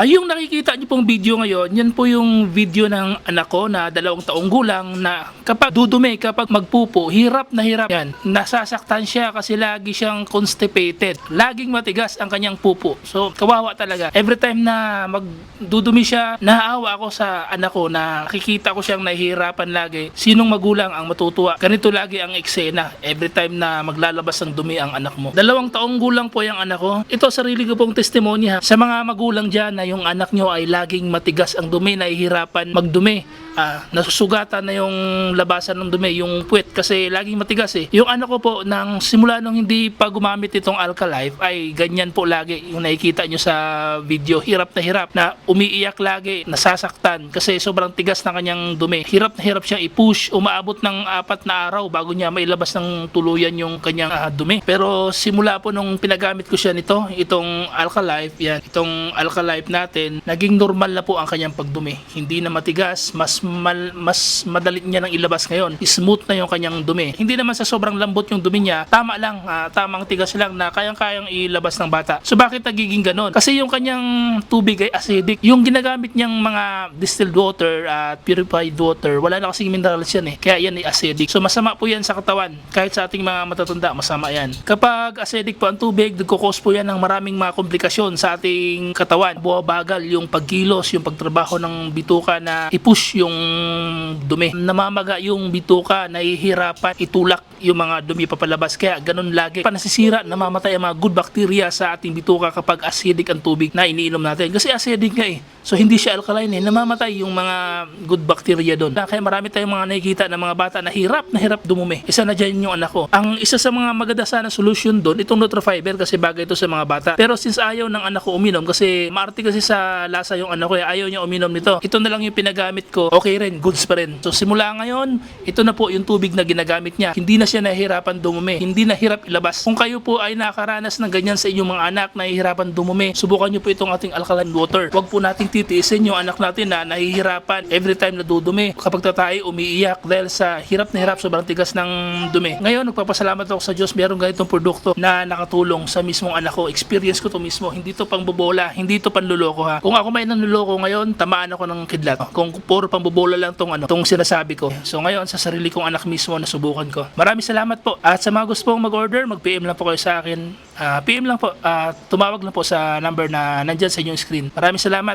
Yung nakikita niyo pong video ngayon, yan po yung video ng anak ko na 2 taong gulang na kapag dudumi, kapag magpupo, hirap na hirap yan. Nasasaktan siya kasi lagi siyang constipated. Laging matigas ang kanyang pupo. So, kawawa talaga. Every time na magdudumi siya, naaawa ako sa anak ko na nakikita ko siyang nahihirapan lagi. Sinong magulang ang matutuwa? Ganito lagi ang eksena. Every time na maglalabas ng dumi ang anak mo. 2 taong gulang po yung anak ko. Ito sarili ko pong testimonya sa mga magulang dyan na yung anak nyo ay laging matigas ang dumi, nahihirapan magdumi. Nasusugatan na yung labasan ng dumi, yung puwet kasi laging matigas eh. Yung anak ko po, nang simula nung hindi pa gumamit itong Alka-Life ay ganyan po lagi yung nakikita nyo sa video. Hirap na umiiyak lagi, nasasaktan kasi sobrang tigas ng kanyang dumi. Hirap na hirap siyang i-push, umaabot ng 4 na araw bago niya mailabas ng tuluyan yung kanyang dumi. Pero simula po nung pinagamit ko siya nito, itong Alka-Life, yan, itong Alka-Life natin, naging normal na po ang kanyang pagdumi. Hindi na matigas, mas madali niya nang ilabas ngayon. Smooth na yung kanyang dumi. Hindi naman sa sobrang lambot yung dumi niya, tama lang, tamang tigas lang na kayang-kayang ilabas ng bata. So bakit nagiging ganon? Kasi yung kanyang tubig ay acidic. Yung ginagamit niyang mga distilled water at purified water, wala na kasing minerals yan eh. Kaya yan ay acidic. So masama po yan sa katawan. Kahit sa ating mga matatanda, masama yan. Kapag acidic po ang tubig, nagkukos po yan ng maraming mga komplikasyon sa ating katawan. Buwabagal yung pagkilos, yung pagtrabaho ng bituka na i-push yung dumi. Namamaga yung bituka, nahihirapan itulak yung mga dumi papalabas. Kaya ganun lagi. Panasisira, namamatay ang mga good bacteria sa ating bituka kapag acidic ang tubig na iniinom natin. Kasi acidic nga eh. So hindi siya alkaline eh. Namamatay yung mga good bacteria doon. Kaya marami tayong mga nakikita ng mga bata na hirap dumumi. Isa na dyan yung anak ko. Ang isa sa mga maganda sana solution doon, itong Nutrifiber kasi bagay ito sa mga bata. Pero since ayaw ng anak ko uminom kasi maarte kasi sa lasa yung anak ko, ayaw niya uminom nito. Ito na lang yung pinagamit ko. Okay rin, goods pa rin. So simula ngayon, ito na po yung tubig na ginagamit niya. Hindi na siya nahihirapan dumumi. Hindi na hirap ilabas. Kung kayo po ay nakaranas ng ganyan sa inyong mga anak, nahihirapan dumumi, subukan niyo po itong ating alkaline water. Huwag po nating titiisin yung anak natin na nahihirapan every time na dudumi. Kapag tatay, umiiyak dahil sa hirap na hirap, sobrang tigas ng dumi. Ngayon, nagpapasalamat ako sa Diyos, meron ganitong produkto na nakatulong sa mismong anak ko. Experience ko to mismo. Hindi to pangbobola, hindi to panluloko ha. Kung ako may nanluloko ngayon, tamaan ako ng kidlat. Kung puro pangbobola lang tong sinasabi ko. So ngayon, sa sarili kong anak mismo, nasubukan ko. Maraming salamat po. At sa mga gusto pong mag-order, mag-PM lang po kayo sa akin. PM lang po. Tumawag lang po sa number na nandyan sa inyong screen. Maraming salamat.